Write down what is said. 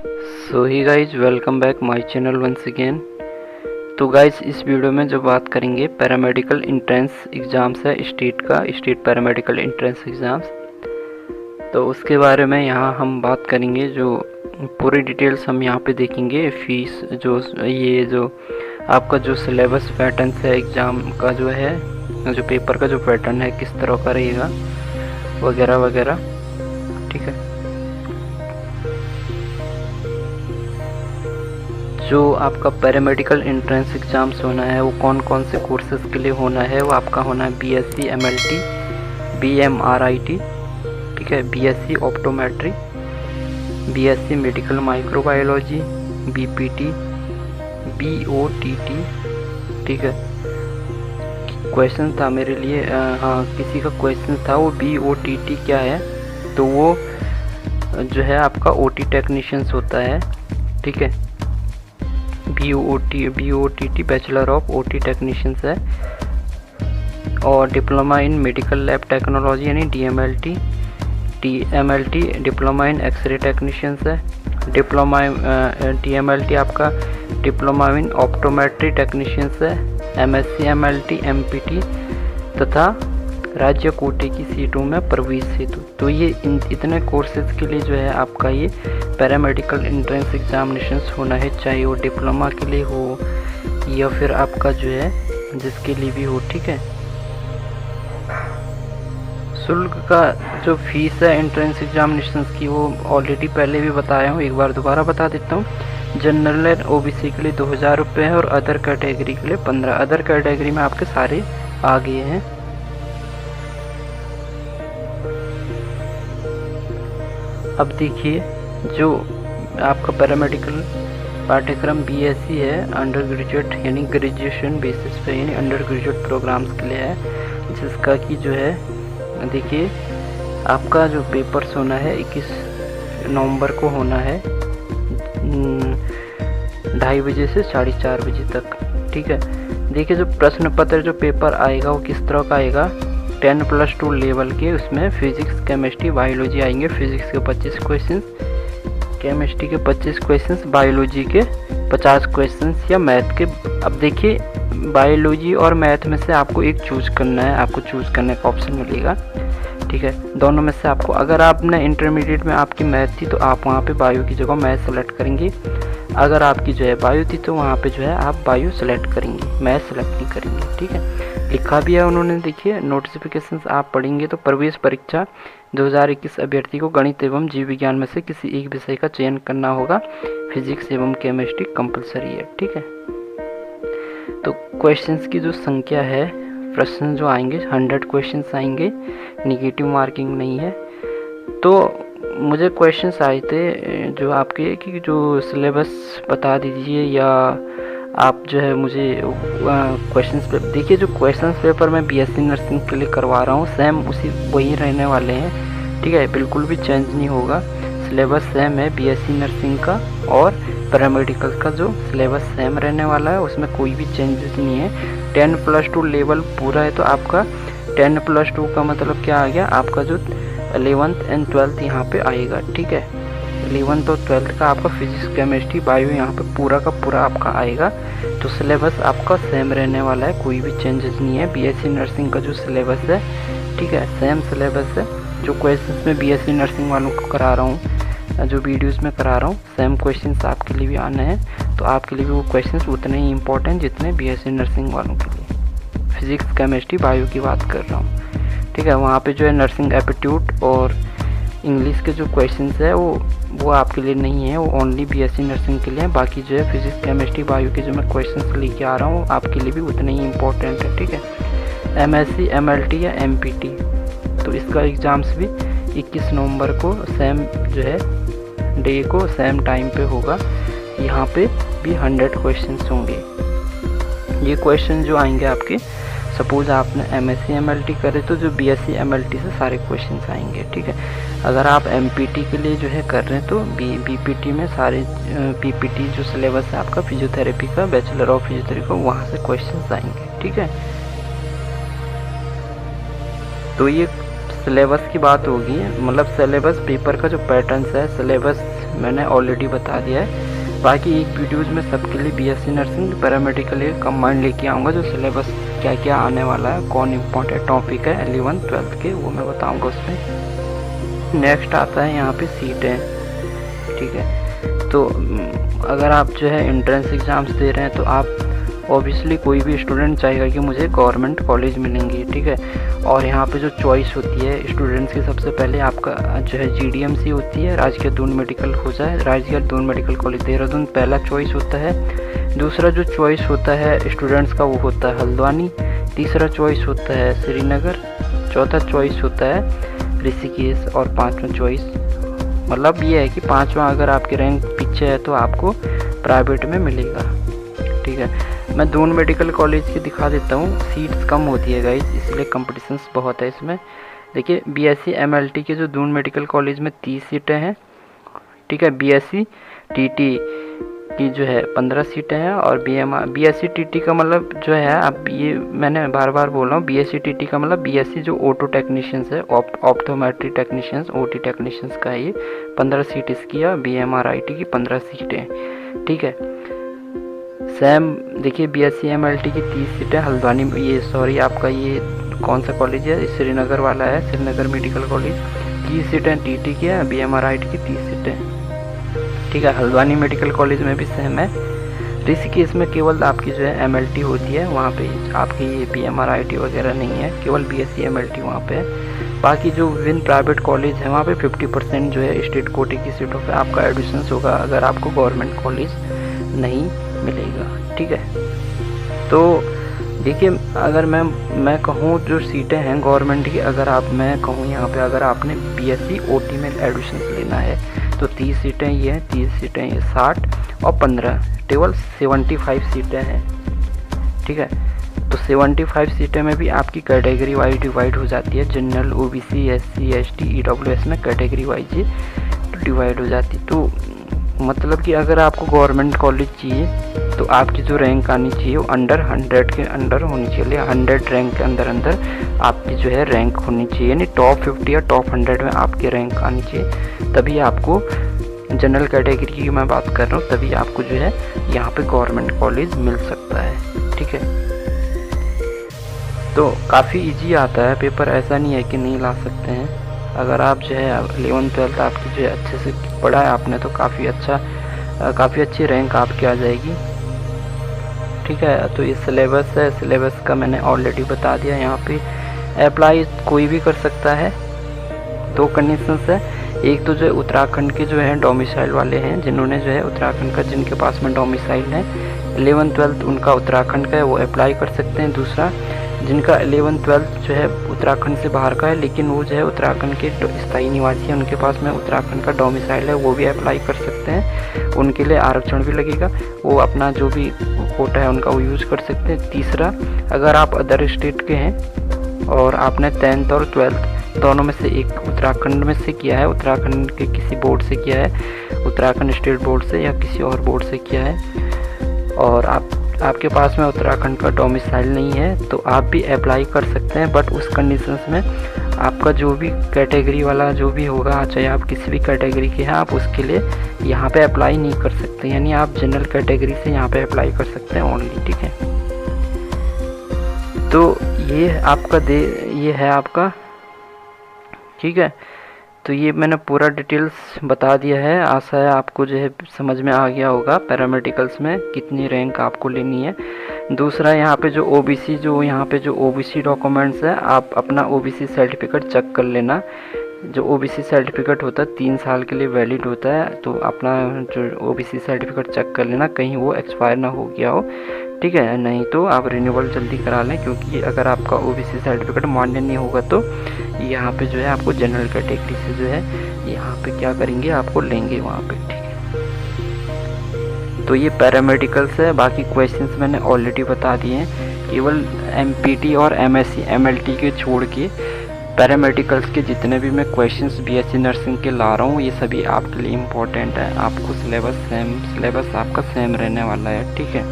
So hi guys welcome back my channel once again. तो guys इस video में जो बात करेंगे पैरामेडिकल एंट्रेंस एग्ज़ाम्स है स्टेट पैरामेडिकल एंट्रेंस एग्ज़ाम्स। तो उसके बारे में यहाँ हम बात करेंगे, जो पूरी डिटेल्स हम यहाँ पे देखेंगे। फीस जो आपका जो सिलेबस पैटर्न है एग्ज़ाम का जो है, जो पेपर का जो पैटर्न है किस तरह का रहेगा वगैरह वगैरह, ठीक है। जो आपका पैरामेडिकल एंट्रेंस एग्ज़ाम्स होना है वो कौन कौन से कोर्सेज़ के लिए होना है, वो आपका होना है बीएससी एमएलटी, बीएमआरआईटी, ठीक है, BSc optometry, BSc medical microbiology, BPT, BOTT, ठीक है। क्वेश्चन था मेरे लिए, हाँ किसी का क्वेश्चन था वो बीओटीटी क्या है, तो वो जो है आपका ओटी टेक्नीशियंस होता है, ठीक है। BOTT bachelor of OT technicians है। और diploma in medical lab technology यानी DMLT, diploma in x ray technicians है। डिप्लोमा डीएमएलटी आपका डिप्लोमा इन ऑप्टोमेट्री टेक्नीशियंस है। एमएससी एमएलटी एमपीटी तथा राज्य कोटि की सीटों में प्रवेश हेतु। तो ये इतने कोर्सेज के लिए जो है आपका ये पैरामेडिकल एंट्रेंस एग्जामिनेशंस होना है, चाहे वो डिप्लोमा के लिए हो या फिर आपका जो है जिसके लिए भी हो, ठीक है। शुल्क का जो फीस है एंट्रेंस एग्जामिनेशंस की वो ऑलरेडी पहले भी बताया हूँ, एक बार दोबारा बता देता हूँ। जनरल एंड ओबीसी के लिए 2000 रुपये है और अदर कैटेगरी के लिए 15। अदर कैटेगरी में आपके सारे आ गए हैं। अब देखिए, जो आपका पैरामेडिकल पाठ्यक्रम बीएससी है, अंडर ग्रेजुएट यानी ग्रेजुएशन बेसिस पे यानी अंडर ग्रेजुएट प्रोग्राम्स के लिए है, जिसका कि जो है देखिए आपका जो पेपर्स होना है 21 नवंबर को होना है 2:30 बजे से 4:30 बजे तक, ठीक है। देखिए जो प्रश्न पत्र जो पेपर आएगा वो किस तरह का आएगा, 10+2 लेवल के, उसमें फिजिक्स केमिस्ट्री बायोलॉजी आएंगे। फिजिक्स के 25 क्वेश्चन, केमिस्ट्री के 25 क्वेश्चन, बायोलॉजी के 50 क्वेश्चन या मैथ के। अब देखिए बायोलॉजी और मैथ में से आपको एक चूज करना है, आपको चूज करने का ऑप्शन मिलेगा, ठीक है। दोनों में से आपको, अगर आपने इंटरमीडिएट में आपकी मैथ थी तो आप वहाँ पे बायो की जगह मैथ सेलेक्ट करेंगे। अगर आपकी जो है बायो थी तो वहाँ पे जो है आप बायो सेलेक्ट करेंगे, मैथ सेलेक्ट नहीं करेंगे, ठीक है। लिखा भी है उन्होंने, देखिए नोटिफिकेशन आप पढ़ेंगे तो प्रवेश परीक्षा 2021 अभ्यर्थी को गणित एवं जीव विज्ञान में से किसी एक विषय का चयन करना होगा। फिजिक्स एवं केमिस्ट्री कंपलसरी है, ठीक है। तो क्वेश्चंस की जो संख्या है, प्रश्न जो आएंगे 100 क्वेश्चंस आएंगे, निगेटिव मार्किंग नहीं है। तो मुझे क्वेश्चंस आए थे जो आपके कि जो सिलेबस बता दीजिए, या आप जो है मुझे क्वेश्चंस पे देखिए, जो क्वेश्चंस पेपर मैं बीएससी नर्सिंग के लिए करवा रहा हूँ सेम उसी वही रहने वाले हैं, ठीक है। बिल्कुल भी चेंज नहीं होगा, सिलेबस सेम है बीएससी नर्सिंग का और पैरामेडिकल का जो सिलेबस सेम रहने वाला है, उसमें कोई भी चेंजेस नहीं है। 10+2 लेवल पूरा है, तो आपका 10+2 का मतलब क्या आ गया, आपका जो 11th एंड 12th यहाँ पे आएगा, ठीक है। 11th और 12th का आपका फिजिक्स केमिस्ट्री बायो यहाँ पे पूरा का पूरा आपका आएगा। तो सिलेबस आपका सेम रहने वाला है, कोई भी चेंजेस नहीं है। बीएससी नर्सिंग का जो सिलेबस है, ठीक है, सेम सिलेबस है। जो क्वेश्चंस मैं बीएससी नर्सिंग वालों को करा रहा हूँ, जो वीडियोस में करा रहा हूँ, सेम क्वेश्चंस आपके लिए भी आने हैं। तो आपके लिए भी वो क्वेश्चंस उतने ही इंपॉर्टेंट जितने बीएससी नर्सिंग वालों के लिए। फिजिक्स केमिस्ट्री बायो की बात कर रहा हूँ, ठीक है। वहाँ पे जो है नर्सिंग एप्टीट्यूड और इंग्लिश के जो क्वेश्चंस है वो आपके लिए नहीं है, वो ओनली बीएससी नर्सिंग के लिए है। बाकी जो है फिजिक्स केमिस्ट्री बायो के जो मैं क्वेश्चंस लेके आ रहा हूँ आपके लिए भी उतने ही इंपॉर्टेंट है, ठीक है। एमएससी एमएलटी या एमपीटी, तो इसका एग्ज़ाम्स भी 21 नवंबर को सेम जो है डे को सेम टाइम पे होगा। यहाँ पे भी 100 क्वेश्चंस होंगे। ये क्वेश्चन जो आएंगे आपके, सपोज आपने एमएससी एमएलटी करे तो जो बीएससी एमएलटी से सारे क्वेश्चंस आएंगे, ठीक है। अगर आप एमपीटी के लिए जो है कर रहे हैं तो बीपीटी में सारे पीपीटी जो सिलेबस है आपका फिजियोथेरेपी का, बैचलर ऑफ फिजियोथेरेपी का, वहाँ से क्वेश्चंस आएंगे, ठीक है। तो ये सिलेबस की बात होगी, मतलब सिलेबस पेपर का जो पैटर्न्स है, सिलेबस मैंने ऑलरेडी बता दिया है। बाकी एक वीडियोज़ में सबके लिए बीएससी नर्सिंग पैरामेडिकल ये कंबाइंड लेके आऊँगा, जो सिलेबस क्या क्या आने वाला है, कौन इम्पोर्टेंट टॉपिक है 11th 12th के, वो मैं बताऊँगा उसमें। नेक्स्ट आता है यहाँ पे सीटें, ठीक है। तो अगर आप जो है एंट्रेंस एग्ज़ाम्स दे रहे हैं तो आप ऑब्वियसली कोई भी स्टूडेंट चाहेगा कि मुझे गवर्नमेंट कॉलेज मिलेंगी, ठीक है। और यहाँ पे जो चॉइस होती है स्टूडेंट्स की, सबसे पहले आपका जो है GDMC होती है, राजकीय दून मेडिकल हो जाए, राजकीय दून मेडिकल कॉलेज देहरादून पहला चॉइस होता है। दूसरा जो चॉइस होता है स्टूडेंट्स का वो होता है हल्द्वानी। तीसरा चॉइस होता है श्रीनगर। चौथा चॉइस होता है ऋषिकेश। और पाँचवा चॉइस, मतलब ये है कि पाँचवा अगर आपकी रैंक पीछे है तो आपको प्राइवेट में मिलेगा, ठीक है। मैं दून मेडिकल कॉलेज की दिखा देता हूँ। सीट्स कम होती है गाइस, इसलिए कंपटीशंस बहुत है इसमें। देखिए BSc MLT के जो दून मेडिकल कॉलेज में 30 सीटें हैं, ठीक है। BSc TT की जो है 15 सीटें हैं। और BSc TT का मतलब जो है, अब ये मैंने बार बार बोल रहा हूँ, BSc TT का मतलब BSc जो ऑटो टेक्नीशियंस है, ऑप्टोमेट्री टेक्नीशियंस, OT टेक्नीशियंस का है ये 15 सीट इसकी है। BMRIT की 15 सीटें, ठीक है। सेम देखिए BSc MLT की 30 सीटें हल्द्वानी, ये सॉरी आपका ये कौन सा कॉलेज है, श्रीनगर वाला है, श्रीनगर मेडिकल कॉलेज। 30 सीटें TT की है। BMRIT की 30 सीटें, ठीक है। हल्द्वानी मेडिकल कॉलेज में भी सेम है। ऋषिकेश में केवल आपकी जो है MLT होती है, वहाँ पे आपकी ये BMRIT वगैरह नहीं है, केवल BSc MLT वहाँ पे है। बाकी जो विभिन्न प्राइवेट कॉलेज है वहाँ पे 50% जो है स्टेट कोटे की सीटों पे आपका एडमिशन होगा, अगर आपको गवर्नमेंट कॉलेज नहीं मिलेगा, ठीक है। तो देखिए अगर मैं कहूँ जो सीटें हैं गवर्नमेंट की, अगर मैं कहूँ यहाँ पे अगर आपने BSc OT में एडमिशन लेना है तो 30 सीटें ये हैं, 30 सीटें ये 60 और 15 केवल 75 सीटें हैं, ठीक है। तो 75 सीटें में भी आपकी कैटेगरी वाइज डिवाइड हो जाती है। General, OBC, SC, ST, EWS में कैटेगरी वाइज डिवाइड हो जाती है। तो मतलब कि अगर आपको गवर्नमेंट कॉलेज चाहिए तो आपकी जो रैंक आनी चाहिए वो अंडर 100 के अंडर होनी चाहिए। 100 रैंक के अंदर आपकी जो है रैंक होनी चाहिए, यानी टॉप 50 या टॉप 100 में आपकी रैंक आनी चाहिए, तभी आपको, जनरल कैटेगरी की मैं बात कर रहा हूँ, तभी आपको जो है यहाँ पे गवर्नमेंट कॉलेज मिल सकता है, ठीक है। तो काफ़ी इजी आता है पेपर, ऐसा नहीं है कि नहीं ला सकते हैं। अगर आप जो है 11th 12th आपकी जो है अच्छे से पढ़ा है आपने तो काफ़ी अच्छी रैंक आपकी आ जाएगी, ठीक है। तो ये सिलेबस है, सिलेबस का मैंने ऑलरेडी बता दिया। यहाँ पे अप्लाई कोई भी कर सकता है। 2 कंडीशंस है, एक तो जो है उत्तराखंड के जो है डोमिसाइल वाले हैं, जिन्होंने जो है उत्तराखंड का, जिनके पास में डोमिसाइल है 11th 12th उनका उत्तराखंड का है, वो अप्लाई कर सकते हैं। दूसरा, जिनका 11th 12th जो है उत्तराखंड से बाहर का है लेकिन वो जो है उत्तराखंड के स्थायी निवासी हैं, उनके पास में उत्तराखंड का डोमिसाइल है, वो भी अप्लाई कर सकते हैं। उनके लिए आरक्षण भी लगेगा, वो अपना जो भी कोटा है उनका वो यूज़ कर सकते हैं। तीसरा, अगर आप अदर स्टेट के हैं और आपने 10th और 12th दोनों में से एक उत्तराखंड में से किया है, उत्तराखंड के किसी बोर्ड से किया है, उत्तराखंड स्टेट बोर्ड से या किसी और बोर्ड से किया है, और आपके पास में उत्तराखंड का डोमिसाइल नहीं है तो आप भी अप्लाई कर सकते हैं। बट उस कंडीशंस में आपका जो भी कैटेगरी वाला जो भी होगा, चाहे आप किसी भी कैटेगरी के हैं, आप उसके लिए यहाँ पे अप्लाई नहीं कर सकते, यानी आप जनरल कैटेगरी से यहाँ पे अप्लाई कर सकते हैं ओनली, ठीक है। तो ये है आपका, ठीक है। तो ये मैंने पूरा डिटेल्स बता दिया है। आशा है आपको जो है समझ में आ गया होगा पैरामेडिकल्स में कितनी रैंक आपको लेनी है। दूसरा, यहाँ पे जो OBC डॉक्यूमेंट्स है, आप अपना OBC सर्टिफिकेट चेक कर लेना। जो OBC सर्टिफिकेट होता है 3 साल के लिए वैलिड होता है, तो अपना जो OBC सर्टिफिकेट चेक कर लेना कहीं वो एक्सपायर ना हो गया हो, ठीक है। नहीं तो आप रिन्यूअल जल्दी करा लें, क्योंकि अगर आपका OBC सर्टिफिकेट मान्य नहीं होगा तो यहाँ पे जो है आपको जनरल कैटेगरी से जो है यहाँ पे क्या करेंगे, आपको लेंगे वहाँ पे, ठीक है। तो ये पैरामेडिकल्स है। बाकी क्वेश्चंस मैंने ऑलरेडी बता दिए हैं। केवल MPT और MSc MLT के छोड़ के पैरामेडिकल्स के जितने भी मैं क्वेश्चंस BSc नर्सिंग के ला रहा हूँ, ये सभी आपके लिए इम्पोर्टेंट है। आपको सिलेबस आपका सेम रहने वाला है, ठीक है।